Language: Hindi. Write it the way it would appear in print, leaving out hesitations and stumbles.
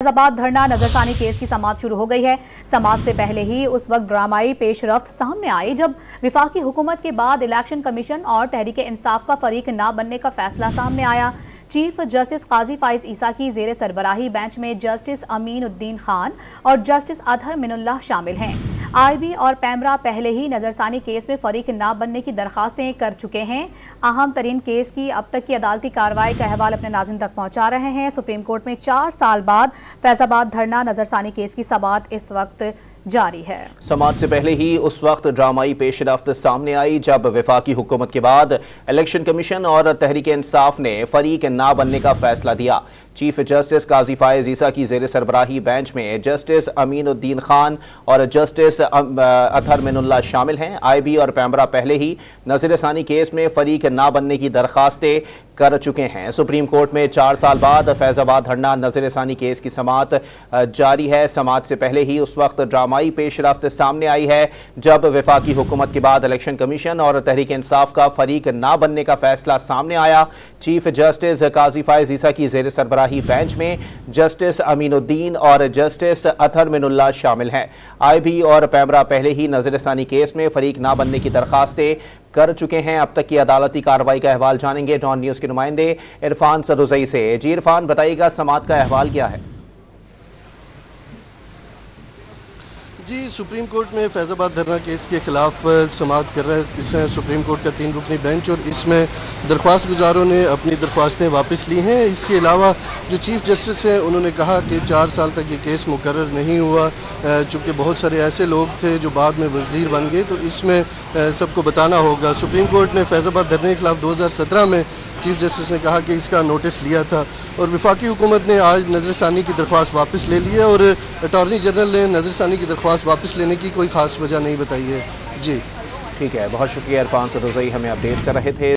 फैजाबाद धरना नजरसानी केस की समाअत शुरू हो गई है। समाअत से पहले ही उस वक्त ड्रामाई पेशरफ्त सामने आई जब विफाकी हुकूमत के बाद इलेक्शन कमीशन और तहरीक इंसाफ का फरीक ना बनने का फैसला सामने आया। चीफ जस्टिस काजी फाइज ईसा की जेर सरबराही बेंच में जस्टिस अमीन उद्दीन खान और जस्टिस अतहर मिनुल्लाह शामिल हैं। IB और पैमरा पहले ही नजरसानी केस में फरीक ना बनने की दरखास्तें कर चुके हैं। अहम तरीन केस की अब तक की अदालती कार्रवाई का अहवाल अपने नाज़रीन तक पहुंचा रहे हैं। सुप्रीम कोर्ट में 4 साल बाद फैजाबाद धरना नजरसानी केस की समाअत इस वक्त जारी है। समाअत से पहले ही उस वक्त ड्रामाई पेशरफ्त सामने आई जब विफाकी हुकूमत के बाद इलेक्शन कमीशन और तहरीक इंसाफ ने फरीक ना बनने का फैसला दिया। चीफ जस्टिस काजी फाइज ईसा की जेर सरबराही बेंच में जस्टिस अमीन उद्दीन खान और जस्टिस अतहर मिनुल्लाह शामिल हैं। IB और पैमरा पहले ही नज़रसानी केस में फरीक ना बनने की दरखास्तें कर चुके हैं। सुप्रीम कोर्ट में 4 साल बाद फैजाबाद धरना नज़रसानी केस की समाअत जारी है। समाअत से पहले ही उस वक्त ड्रामाई पेशरफ्त सामने आई है जब विफाकी हुकूमत के बाद इलेक्शन कमीशन और तहरीक इंसाफ का फरीक ना बनने का फैसला सामने आया। चीफ जस्टिस काजी फाइज ईसा की जेर सरबराही बेंच में जस्टिस अमीनुद्दीन और जस्टिस अतहर मिनुल्लाह शामिल हैं। IB और पैमरा पहले ही नज़रसानी केस में फरीक ना बनने की दरखास्तें कर चुके हैं। अब तक की अदालती कार्रवाई का अहवाल जानेंगे डॉन न्यूज़ के नुमाइंदे इरफान सदुजई से। जी इरफान, बताइएगा समाअत का अहवाल क्या है? जी, सुप्रीम कोर्ट में फैजाबाद धरना केस के खिलाफ समाअत कर रहा है इसमें सुप्रीम कोर्ट का 3 रुकनी बेंच और इसमें दरख्वास्त गुजारों ने अपनी दरख्वास्तें वापस ली हैं। इसके अलावा जो चीफ जस्टिस हैं उन्होंने कहा कि 4 साल तक ये केस मुकर्रर नहीं हुआ, चूँकि बहुत सारे ऐसे लोग थे जो बाद में वज़ीर बन गए, तो इसमें सबको बताना होगा। सुप्रीम कोर्ट ने फैजाबाद धरने के खिलाफ 2017 में चीफ जस्टिस ने कहा कि इसका नोटिस लिया था और विफाकी हुकूमत ने आज नज़रसानी की दरख्वास्त वापस ले ली है और अटॉर्नी जनरल ने नज़रसानी की दरख्वास्त वापस लेने की कोई ख़ास वजह नहीं बताई है। जी ठीक है, बहुत शुक्रिया इरफान सदुजई, हमें अपडेट कर रहे थे।